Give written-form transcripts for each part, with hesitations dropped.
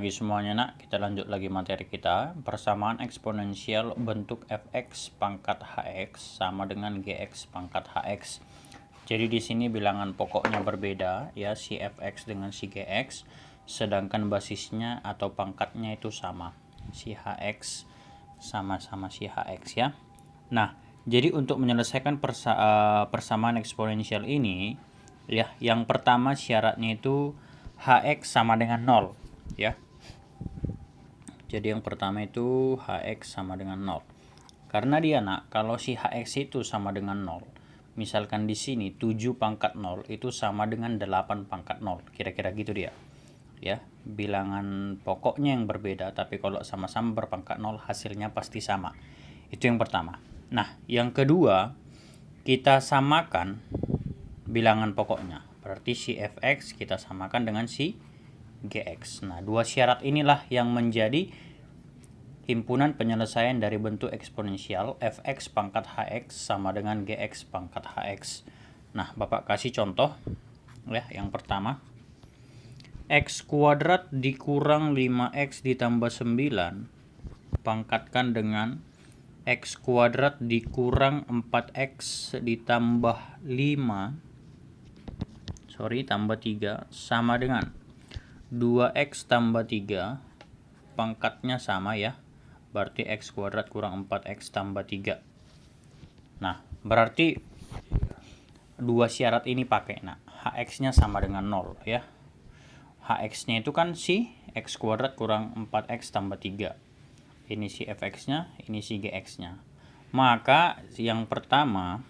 pagi semuanya nak, kita lanjut lagi materi kita. Persamaan eksponensial bentuk fx pangkat hx sama dengan gx pangkat hx. Jadi di sini bilangan pokoknya berbeda ya, si fx dengan si gx, sedangkan basisnya atau pangkatnya itu sama. Si hx sama-sama si hx ya. Nah, jadi untuk menyelesaikan persamaan eksponensial ini ya, yang pertama syaratnya itu hx sama dengan 0 ya. Jadi yang pertama itu hx sama dengan 0. Karena dia nak, kalau si hx itu sama dengan 0, misalkan di sini 7 pangkat 0 itu sama dengan 8 pangkat 0. Kira-kira gitu dia. Ya, bilangan pokoknya yang berbeda, tapi kalau sama-sama berpangkat 0 hasilnya pasti sama. Itu yang pertama. Nah, yang kedua, kita samakan bilangan pokoknya. Berarti si fx kita samakan dengan si gx. Nah, dua syarat inilah yang menjadi himpunan penyelesaian dari bentuk eksponensial fx pangkat hx sama dengan gx pangkat hx. Nah, Bapak kasih contoh ya. Yang pertama, x kuadrat dikurang 5x ditambah 9 pangkatkan dengan x kuadrat dikurang 4x ditambah tambah 3 sama dengan 2x tambah 3 pangkatnya sama ya. Berarti x kuadrat kurang 4x tambah 3. Nah, berarti dua syarat ini pakai. Nah, hx-nya sama dengan 0 ya. Hx-nya itu kan si x kuadrat kurang 4x tambah 3. Ini si fx-nya, ini si gx-nya. Maka yang pertama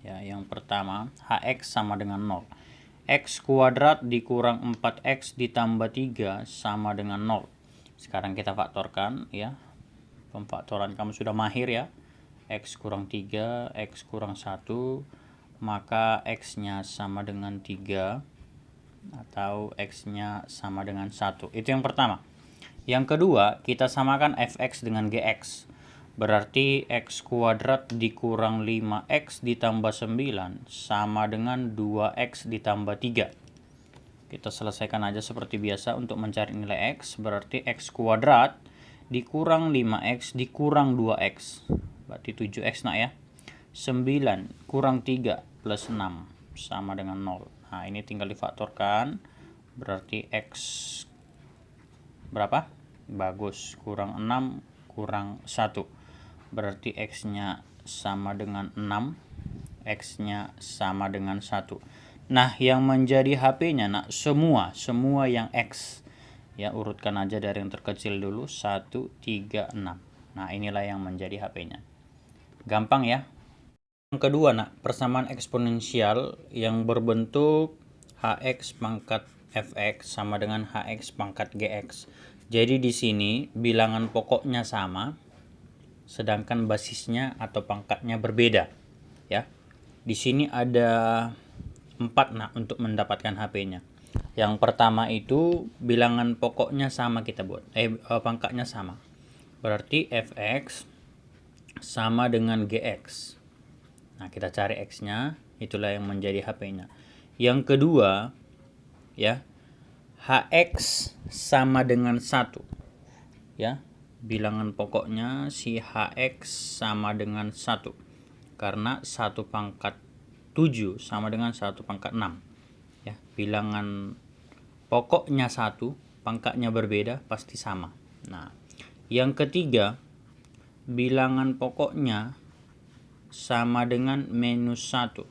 hx sama dengan 0. X kuadrat dikurang 4x ditambah 3 sama dengan 0. Sekarang kita faktorkan ya. Pemfaktoran kamu sudah mahir ya. X kurang 3, X kurang 1, maka X-nya sama dengan 3 atau X-nya sama dengan 1. Itu yang pertama. Yang kedua, kita samakan fx dengan gx. Berarti x kuadrat dikurang 5x ditambah 9 sama dengan 2x ditambah 3. Kita selesaikan aja seperti biasa untuk mencari nilai x. Berarti x kuadrat dikurang 5x dikurang 2x. Berarti 7x nak ya. 9 kurang 3 plus 6 sama dengan 0. Nah, ini tinggal difaktorkan. Berarti x berapa? Bagus, kurang 6 kurang 1. Berarti x-nya sama dengan 6. X-nya sama dengan 1. Nah, yang menjadi HP-nya nak semua yang X. Ya, urutkan aja dari yang terkecil dulu, 1, 3, 6. Nah, inilah yang menjadi HP-nya. Gampang ya. Yang kedua nak, persamaan eksponensial yang berbentuk hx pangkat fx sama dengan hx pangkat gx. Jadi di sini bilangan pokoknya sama, sedangkan basisnya atau pangkatnya berbeda. Ya. Di sini ada 4 nah untuk mendapatkan HP-nya. Yang pertama itu bilangan pokoknya sama kita buat. Pangkatnya sama. Berarti fx sama dengan gx. Nah, kita cari x-nya, itulah yang menjadi HP-nya. Yang kedua ya, hx sama dengan 1. Ya. Bilangan pokoknya si hx sama dengan 1. Karena 1 pangkat 7 sama dengan 1 pangkat 6 ya. Bilangan pokoknya 1, pangkatnya berbeda, pasti sama. Nah, yang ketiga, bilangan pokoknya sama dengan minus 1.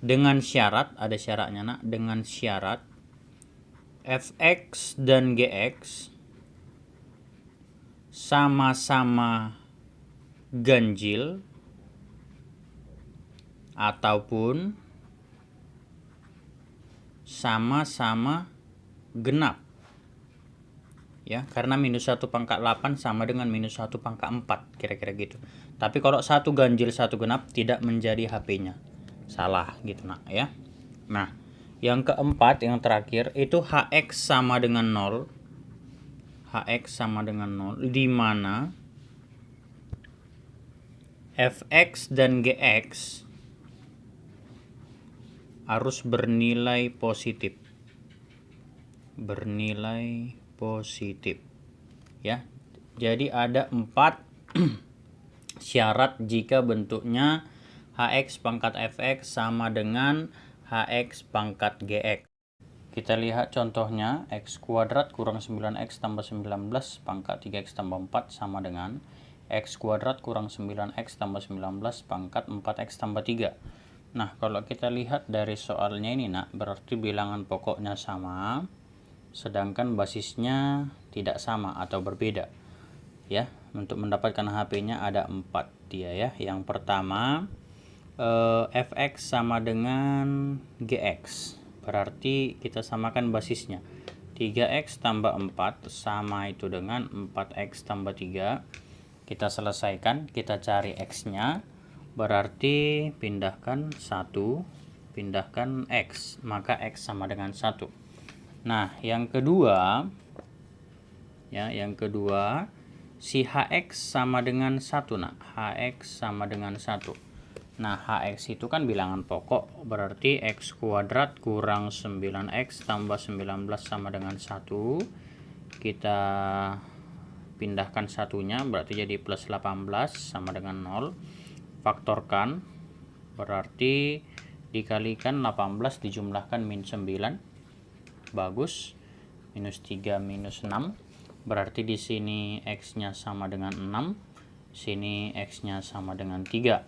Dengan syarat, ada syaratnya nak, dengan syarat fx dan gx sama-sama ganjil ataupun sama-sama genap. Ya, karena minus 1 pangkat 8 sama dengan minus 1 pangkat 4, kira-kira gitu. Tapi kalau 1 ganjil 1 genap tidak menjadi HP-nya. Salah gitu nak ya. Nah, yang keempat, yang terakhir itu hx sama dengan 0. Hx sama dengan 0 di mana fx dan gx harus bernilai positif. bernilai positif. Ya, jadi ada 4 syarat jika bentuknya hx pangkat fx sama dengan hx pangkat gx. Kita lihat contohnya, x kuadrat kurang 9x tambah 19 pangkat 3x tambah 4 sama dengan x kuadrat kurang 9x tambah 19 pangkat 4x tambah 3. Nah, kalau kita lihat dari soalnya ini nak, berarti bilangan pokoknya sama, sedangkan basisnya tidak sama atau berbeda. Ya, untuk mendapatkan HP-nya ada 4 dia ya. Yang pertama, fx sama dengan gx. Berarti kita samakan basisnya. 3x tambah 4 sama itu dengan 4x tambah 3. Kita selesaikan, kita cari x-nya. Berarti pindahkan 1, pindahkan x, maka x sama dengan 1. Nah, yang kedua, ya, yang kedua, si hx sama dengan 1. Nah, hx sama dengan 1. Nah, hx itu kan bilangan pokok, berarti x kuadrat kurang 9x tambah 19 sama dengan 1. Kita pindahkan satunya, berarti jadi plus 18 sama dengan 0. Faktorkan, berarti dikalikan 18 dijumlahkan min 9. Bagus. Minus 3 minus 6. Berarti di sini x-nya sama dengan 6. Sini x-nya sama dengan 3.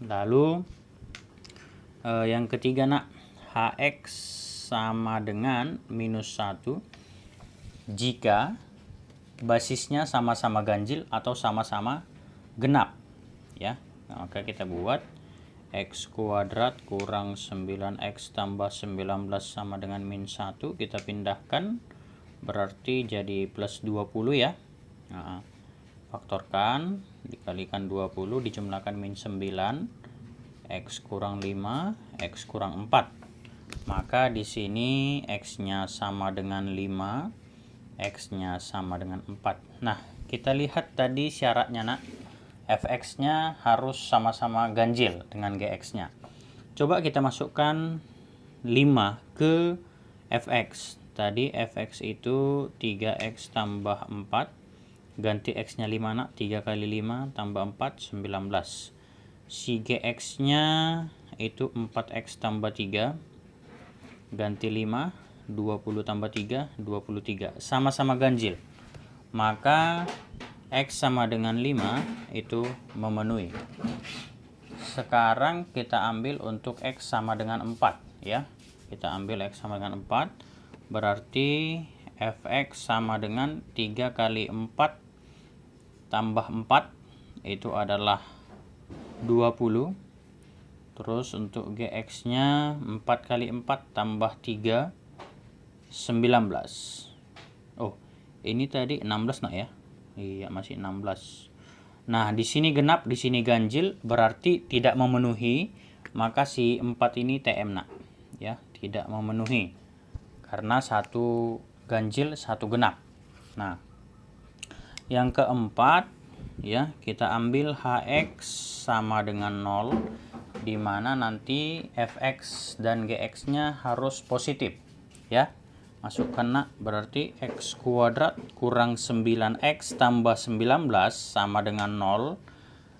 Lalu yang ketiga nak, hx sama dengan minus 1 jika basisnya sama-sama ganjil atau sama-sama genap. Ya, maka kita buat x kuadrat kurang 9x tambah 19 sama dengan min 1. Kita pindahkan, berarti jadi plus 20 ya. Nah, faktorkan, dikalikan 20 dijumlahkan min 9. X kurang 5, x kurang 4. Maka di sini x-nya sama dengan 5, x-nya sama dengan 4. Nah, kita lihat tadi syaratnya nak. Fx-nya harus sama-sama ganjil dengan Gx-nya. Coba kita masukkan 5 ke Fx. Tadi Fx itu 3x tambah 4. Ganti X-nya 5 nak. 3 kali 5 tambah 4, 19. Si Gx-nya itu 4x tambah 3. Ganti 5, 20 tambah 3, 23. Sama-sama ganjil. Maka X sama dengan 5 itu memenuhi. Sekarang kita ambil untuk X sama dengan 4 ya. Kita ambil X sama dengan 4. Berarti Fx sama dengan 3 kali 4 tambah 4 itu adalah 20. Terus untuk Gx-nya 4 kali 4 tambah 3, 19. Oh, ini tadi 16 nak ya. Iya, masih 16. Nah, di sini genap, di sini ganjil, berarti tidak memenuhi. Maka si 4 ini TM nak. Ya, tidak memenuhi. Karena satu ganjil, satu genap. Nah, yang keempat, ya, kita ambil Hx sama dengan 0, di mana nanti Fx dan Gx-nya harus positif. Ya. Masukkan nak, berarti x kuadrat kurang 9x tambah 19 sama dengan 0.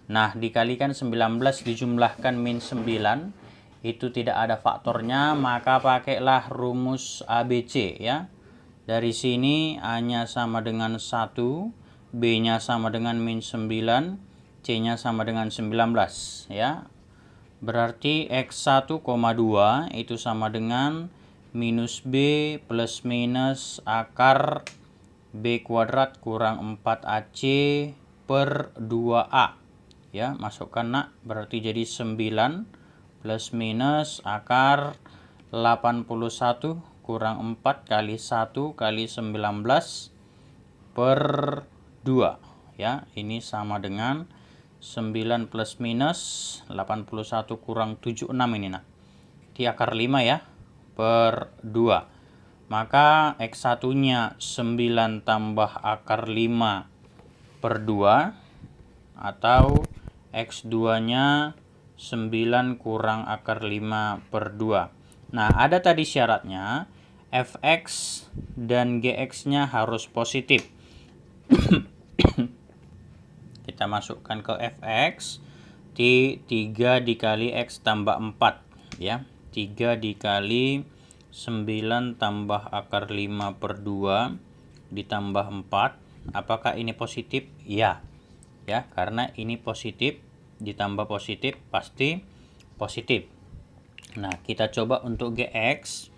Nah, dikalikan 19 dijumlahkan min 9. Itu tidak ada faktornya, maka pakailah rumus ABC ya. Dari sini A-nya sama dengan 1, B-nya sama dengan min 9, C-nya sama dengan 19 ya. Berarti x1,2 itu sama dengan minus B plus minus akar B kuadrat kurang 4AC per 2A. Ya, masukkan nak, berarti jadi 9 plus minus akar 81 kurang 4 kali 1 kali 19 per 2. Ya, ini sama dengan 9 plus minus 81 kurang 76 ini nak. Di akar 5 ya. Per 2. Maka X1 nya 9 tambah akar 5 per 2, atau X2 nya 9 kurang akar 5 per 2. Nah, ada tadi syaratnya fx dan gx-nya harus positif. Kita masukkan ke fx, 3 dikali x tambah 4 ya. 3 dikali 9 tambah akar 5 per 2 ditambah 4. Apakah ini positif? Ya. Ya, karena ini positif ditambah positif pasti positif. Nah, kita coba untuk gx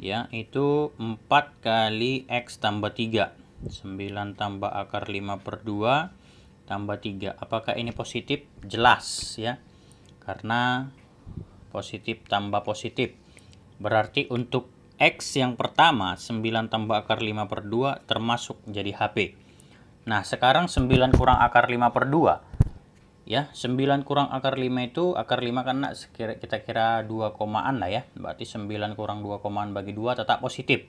ya, itu 4 kali x tambah 3. 9 tambah akar 5 per 2 tambah 3. Apakah ini positif? Jelas ya. Karena positif tambah positif. Berarti untuk x yang pertama 9 tambah akar 5 per 2 termasuk jadi HP. Nah, sekarang 9 kurang akar 5 per 2. Ya, 9 kurang akar 5 itu, akar 5 kan kita kira 2 komaan lah ya. Berarti 9 kurang 2 komaan bagi 2 tetap positif.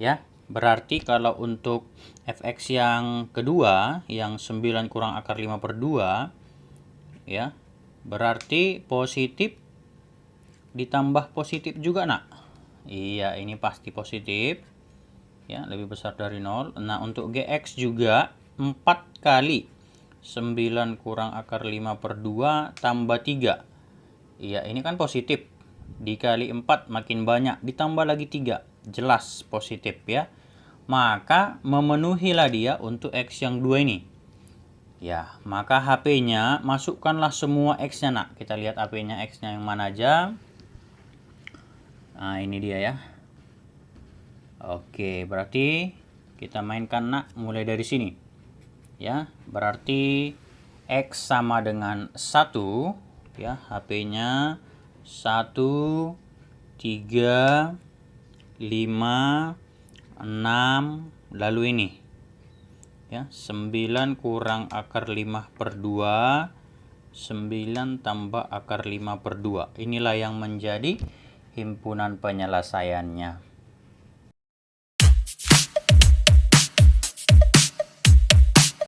Ya, berarti kalau untuk fx yang kedua, yang 9 kurang akar 5 per 2, ya, berarti positif ditambah positif juga, nak. Iya, ini pasti positif. Ya, lebih besar dari 0. Nah, untuk gx juga 4 kali 9 kurang akar 5 per 2 tambah 3. Iya, ini kan positif. Dikali 4 makin banyak, ditambah lagi 3. Jelas positif ya. Maka memenuhilah dia untuk x yang 2 ini. Ya, maka HP-nya masukkanlah semua x-nya, nak. Kita lihat HP-nya x-nya yang mana aja. Nah, ini dia ya. Oke, berarti kita mainkan, nak, mulai dari sini. Ya, berarti x sama dengan 1 ya, HP-nya 1, 3, 5, 6, lalu ini ya, 9 kurang akar 5 per 2, 9 tambah akar 5 per 2. Inilah yang menjadi himpunan penyelesaiannya.